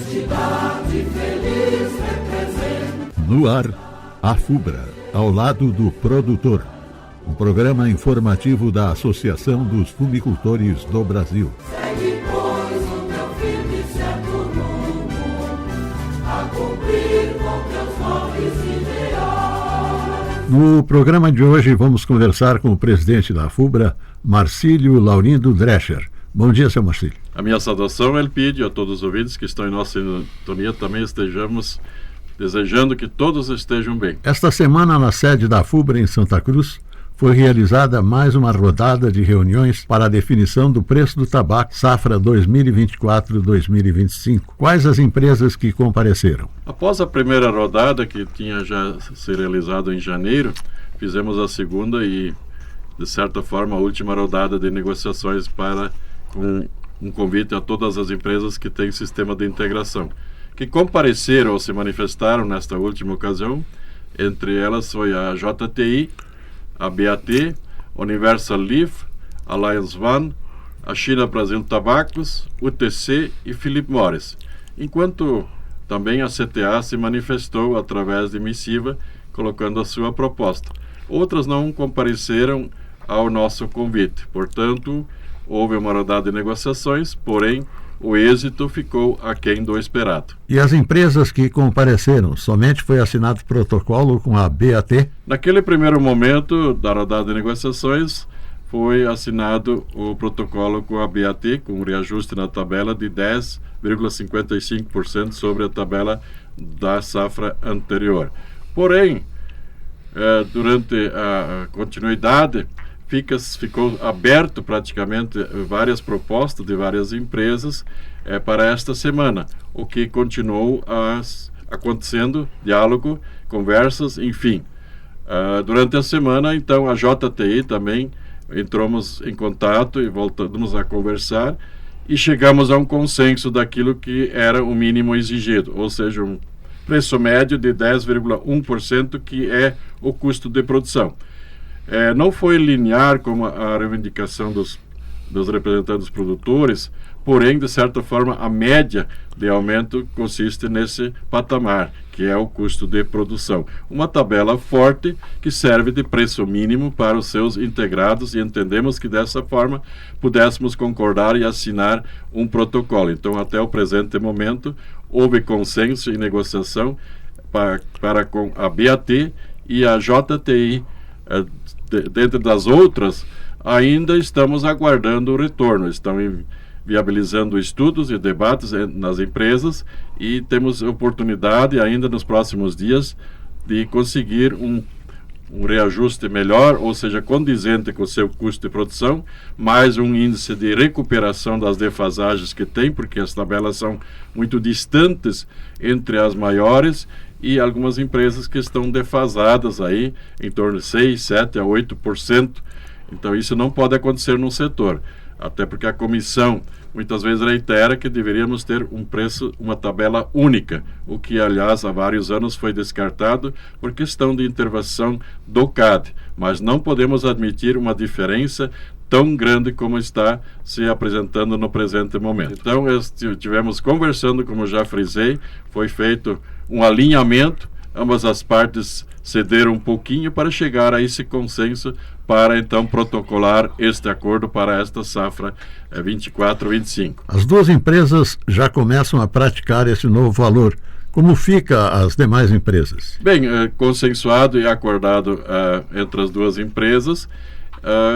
Cidade feliz representa. No ar, a FUBRA, ao lado do produtor. Um programa informativo da Associação dos Fumicultores do Brasil. Segue, pois, o teu firme e certo rumo, a cumprir com teus nobres ideais. No programa de hoje vamos conversar com o presidente da FUBRA, Marcílio Laurindo Drescher. Bom dia, seu Marcílio. A minha saudação, Elpidio, a todos os ouvintes que estão em nossa sintonia, também estejamos desejando que todos estejam bem. Esta semana, na sede da FUBRA em Santa Cruz, foi realizada mais uma rodada de reuniões para a definição do preço do tabaco safra 2024-2025. Quais as empresas que compareceram? Após a primeira rodada, que tinha já se realizado em janeiro, fizemos a segunda e, de certa forma, a última rodada de negociações para um convite a todas as empresas que têm sistema de integração, que compareceram ou se manifestaram nesta última ocasião. Entre elas foi a JTI, a BAT, Universal Leaf, Alliance One, a China Brasil Tabacos, UTC e Philip Morris, enquanto também a CTA se manifestou através de missiva, colocando a sua proposta. Outras não compareceram ao nosso convite, portanto, houve uma rodada de negociações, porém, o êxito ficou aquém do esperado. E as empresas que compareceram, somente foi assinado protocolo com a BAT? Naquele primeiro momento da rodada de negociações, foi assinado o protocolo com a BAT, com um reajuste na tabela de 10,55% sobre a tabela da safra anterior. Porém, durante a continuidade, ficou aberto praticamente várias propostas de várias empresas para esta semana, o que continuou acontecendo, diálogo, conversas, enfim. Durante a semana, então, a JTI também entramos em contato e voltamos a conversar e chegamos a um consenso daquilo que era o mínimo exigido, ou seja, um preço médio de 10,1%, que é o custo de produção. Não foi linear como a reivindicação dos representantes dos produtores, porém, de certa forma, a média de aumento consiste nesse patamar, que é o custo de produção. Uma tabela forte que serve de preço mínimo para os seus integrados, e entendemos que dessa forma pudéssemos concordar e assinar um protocolo. Então, até o presente momento, houve consenso e negociação para com a BAT e a JTI. Dentro das outras, ainda estamos aguardando o retorno. Estão viabilizando estudos e debates nas empresas e temos oportunidade ainda nos próximos dias de conseguir um reajuste melhor, ou seja, condizente com o seu custo de produção, mais um índice de recuperação das defasagens que tem, porque as tabelas são muito distantes entre as maiores, e algumas empresas que estão defasadas aí em torno de 6, 7 a 8%. Então isso não pode acontecer no setor, até porque a comissão muitas vezes reitera que deveríamos ter um preço, uma tabela única, o que aliás há vários anos foi descartado por questão de intervenção do CAD, mas não podemos admitir uma diferença tão grande como está se apresentando no presente momento. Então, estivemos conversando, como já frisei, foi feito um alinhamento, ambas as partes cederam um pouquinho para chegar a esse consenso, para então protocolar este acordo para esta safra 24-25. As duas empresas já começam a praticar esse novo valor. Como fica as demais empresas? Bem, consensuado e acordado entre as duas empresas,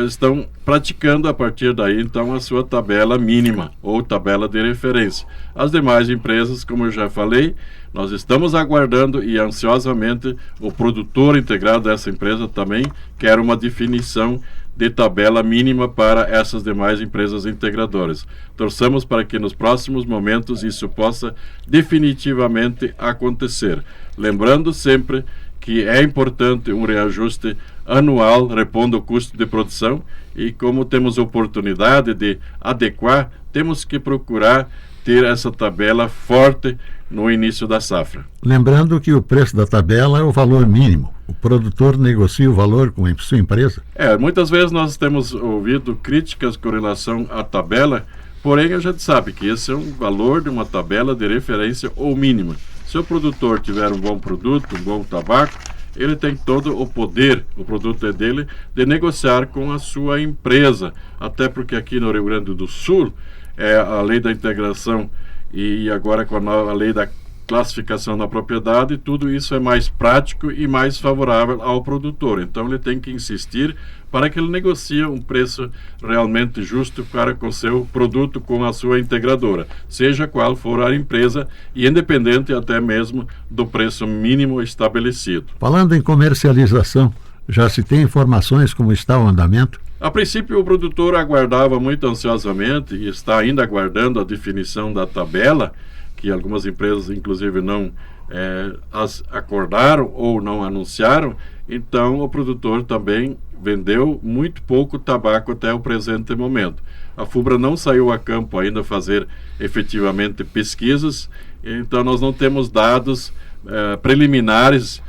estão praticando a partir daí então a sua tabela mínima ou tabela de referência. As demais empresas, como eu já falei, nós estamos aguardando e ansiosamente o produtor integrado dessa empresa também quer uma definição de tabela mínima para essas demais empresas integradoras. Torçamos para que nos próximos momentos isso possa definitivamente acontecer. Lembrando sempre que é importante um reajuste anual, repondo o custo de produção, e como temos oportunidade de adequar, temos que procurar ter essa tabela forte no início da safra. Lembrando que o preço da tabela é o valor mínimo. O produtor negocia o valor com a sua empresa? Muitas vezes nós temos ouvido críticas com relação à tabela, Porém, a gente sabe que esse é um valor de uma tabela de referência ou mínima. Se o produtor tiver um bom produto, um bom tabaco, ele tem todo o poder, o produto é dele, de negociar com a sua empresa. Até porque aqui no Rio Grande do Sul, a lei da integração e agora com a lei da classificação da propriedade, tudo isso é mais prático e mais favorável ao produtor. Então ele tem que insistir para que ele negocie um preço realmente justo para com o seu produto com a sua integradora, seja qual for a empresa e independente até mesmo do preço mínimo estabelecido. Falando em comercialização, já se tem informações como está o andamento? A princípio, o produtor aguardava muito ansiosamente e está ainda aguardando a definição da tabela, que algumas empresas, inclusive, não as acordaram ou não anunciaram. Então, o produtor também vendeu muito pouco tabaco até o presente momento. A FUBRA não saiu a campo ainda fazer efetivamente pesquisas, então nós não temos dados preliminares,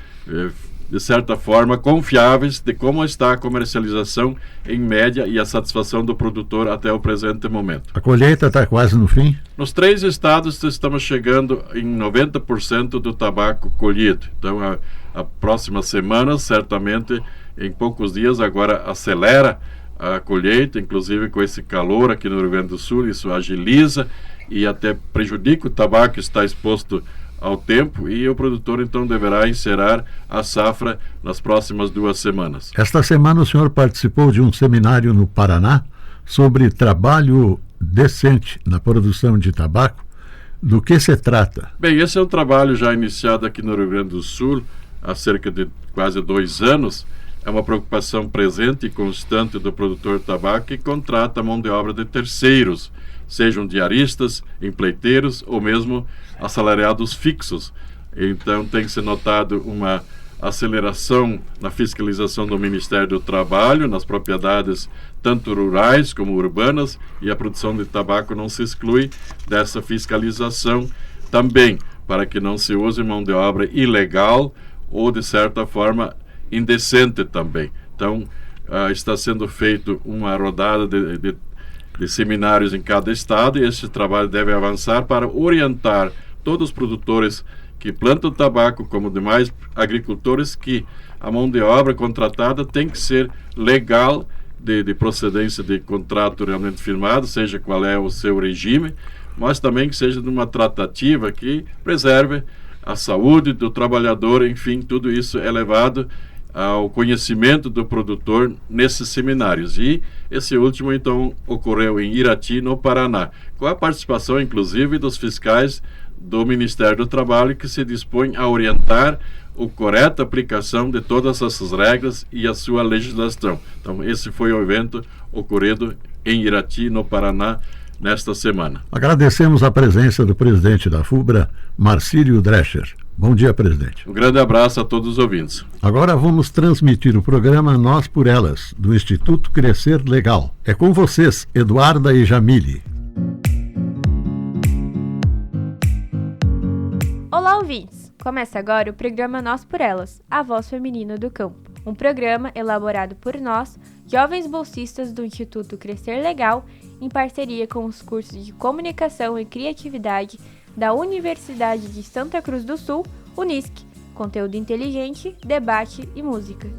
de certa forma, confiáveis de como está a comercialização em média e a satisfação do produtor até o presente momento. A colheita está quase no fim? Nos 3 estados estamos chegando em 90% do tabaco colhido. Então, a próxima semana, certamente, em poucos dias, agora acelera a colheita, inclusive com esse calor aqui no Rio Grande do Sul, isso agiliza e até prejudica o tabaco que está exposto ao tempo, e o produtor então deverá encerrar a safra nas próximas 2 semanas. Esta semana o senhor participou de um seminário no Paraná sobre trabalho decente na produção de tabaco. Do que se trata? Bem, esse é um trabalho já iniciado aqui no Rio Grande do Sul há cerca de quase 2 anos. É uma preocupação presente e constante do produtor de tabaco que contrata mão de obra de terceiros, sejam diaristas, empleiteiros ou mesmo assalariados fixos. Então tem se notado uma aceleração na fiscalização do Ministério do Trabalho, nas propriedades tanto rurais como urbanas, e a produção de tabaco não se exclui dessa fiscalização também, para que não se use mão de obra ilegal ou, de certa forma, indecente também. Então, está sendo feito uma rodada de seminários em cada estado, e esse trabalho deve avançar para orientar todos os produtores que plantam tabaco, como demais agricultores, que a mão de obra contratada tem que ser legal, de procedência de contrato realmente firmado, seja qual é o seu regime, mas também que seja de uma tratativa que preserve a saúde do trabalhador. Enfim, tudo isso é levado ao conhecimento do produtor nesses seminários. E esse último, então, ocorreu em Irati, no Paraná, com a participação, inclusive, dos fiscais do Ministério do Trabalho, que se dispõem a orientar a correta aplicação de todas essas regras e a sua legislação. Então, esse foi o evento ocorrido em Irati, no Paraná, nesta semana. Agradecemos a presença do presidente da FUBRA, Marcílio Drescher. Bom dia, presidente. Um grande abraço a todos os ouvintes. Agora vamos transmitir o programa Nós por Elas, do Instituto Crescer Legal. É com vocês, Eduarda e Jamile. Olá, ouvintes! Começa agora o programa Nós por Elas, a voz feminina do campo. Um programa elaborado por nós, jovens bolsistas do Instituto Crescer Legal, em parceria com os cursos de Comunicação e Criatividade da Universidade de Santa Cruz do Sul, Unisc. Conteúdo inteligente, debate e música.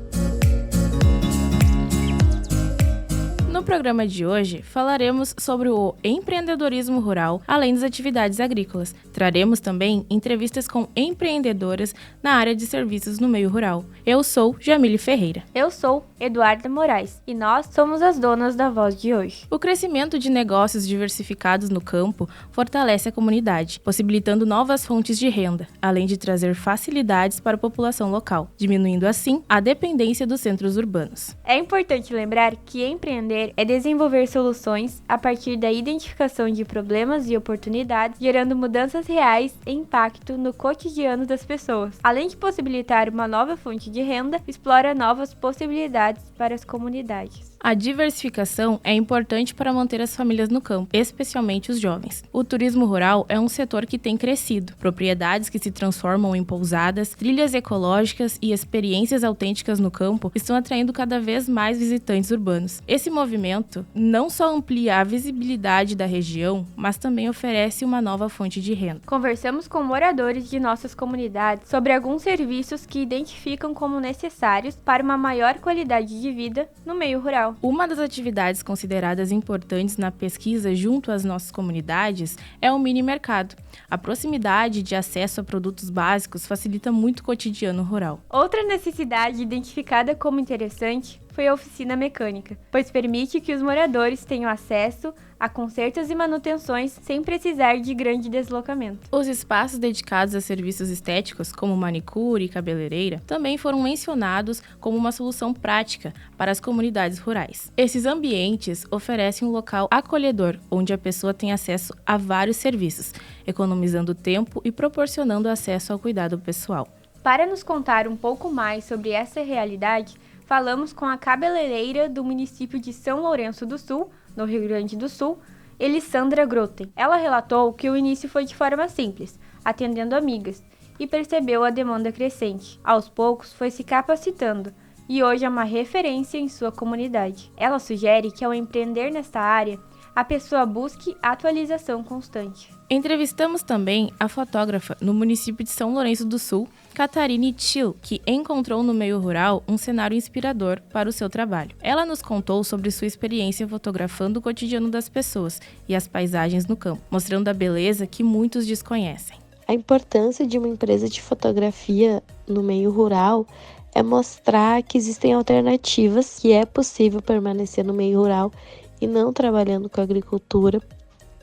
No programa de hoje, falaremos sobre o empreendedorismo rural, além das atividades agrícolas. Traremos também entrevistas com empreendedoras na área de serviços no meio rural. Eu sou Jamile Ferreira. Eu sou Eduarda Moraes e nós somos as donas da voz de hoje. O crescimento de negócios diversificados no campo fortalece a comunidade, possibilitando novas fontes de renda, além de trazer facilidades para a população local, diminuindo assim a dependência dos centros urbanos. É importante lembrar que empreender é desenvolver soluções a partir da identificação de problemas e oportunidades, gerando mudanças reais e impacto no cotidiano das pessoas. Além de possibilitar uma nova fonte de renda, explora novas possibilidades para as comunidades. A diversificação é importante para manter as famílias no campo, especialmente os jovens. O turismo rural é um setor que tem crescido. Propriedades que se transformam em pousadas, trilhas ecológicas e experiências autênticas no campo estão atraindo cada vez mais visitantes urbanos. Esse movimento não só amplia a visibilidade da região, mas também oferece uma nova fonte de renda. Conversamos com moradores de nossas comunidades sobre alguns serviços que identificam como necessários para uma maior qualidade de vida no meio rural. Uma das atividades consideradas importantes na pesquisa junto às nossas comunidades é o mini mercado. A proximidade de acesso a produtos básicos facilita muito o cotidiano rural. Outra necessidade identificada como interessante foi a oficina mecânica, pois permite que os moradores tenham acesso a consertos e manutenções sem precisar de grande deslocamento. Os espaços dedicados a serviços estéticos, como manicure e cabeleireira, também foram mencionados como uma solução prática para as comunidades rurais. Esses ambientes oferecem um local acolhedor, onde a pessoa tem acesso a vários serviços, economizando tempo e proporcionando acesso ao cuidado pessoal. Para nos contar um pouco mais sobre essa realidade, falamos com a cabeleireira do município de São Lourenço do Sul, no Rio Grande do Sul, Elisandra Grotten. Ela relatou que o início foi de forma simples, atendendo amigas, e percebeu a demanda crescente. Aos poucos foi se capacitando e hoje é uma referência em sua comunidade. Ela sugere que ao empreender nesta área, a pessoa busque atualização constante. Entrevistamos também a fotógrafa no município de São Lourenço do Sul, Catarine Tchil, que encontrou no meio rural um cenário inspirador para o seu trabalho. Ela nos contou sobre sua experiência fotografando o cotidiano das pessoas e as paisagens no campo, mostrando a beleza que muitos desconhecem. A importância de uma empresa de fotografia no meio rural é mostrar que existem alternativas, que é possível permanecer no meio rural e não trabalhando com a agricultura,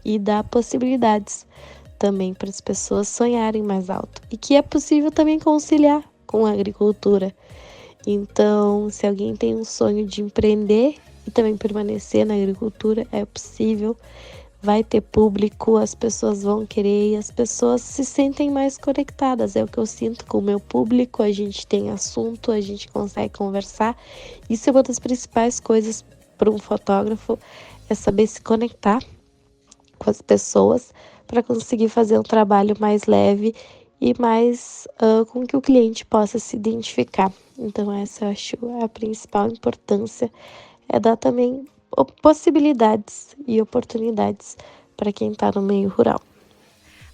e dar possibilidades também para as pessoas sonharem mais alto e que é possível também conciliar com a agricultura. Então, se alguém tem um sonho de empreender e também permanecer na agricultura, é possível, vai ter público, as pessoas vão querer e as pessoas se sentem mais conectadas. É o que eu sinto com o meu público, a gente tem assunto, a gente consegue conversar. Isso é uma das principais coisas para um fotógrafo, é saber se conectar com as pessoas para conseguir fazer um trabalho mais leve e mais com que o cliente possa se identificar. Então essa eu acho a principal importância, é dar também possibilidades e oportunidades para quem está no meio rural.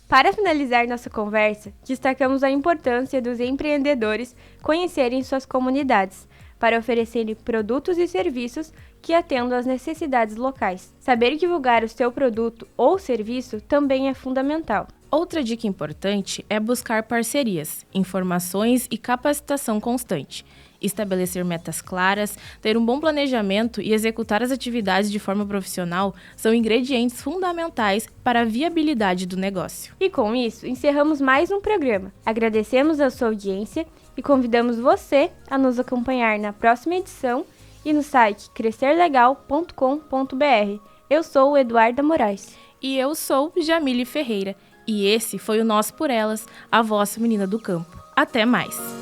Para finalizar nossa conversa, destacamos a importância dos empreendedores conhecerem suas comunidades, para oferecerem produtos e serviços que atendam às necessidades locais. Saber divulgar o seu produto ou serviço também é fundamental. Outra dica importante é buscar parcerias, informações e capacitação constante. Estabelecer metas claras, ter um bom planejamento e executar as atividades de forma profissional são ingredientes fundamentais para a viabilidade do negócio. E com isso, encerramos mais um programa. Agradecemos a sua audiência e convidamos você a nos acompanhar na próxima edição e no site crescerlegal.com.br. Eu sou o Eduarda Moraes. E eu sou Jamile Ferreira. E esse foi o Nós por Elas, a vossa menina do campo. Até mais!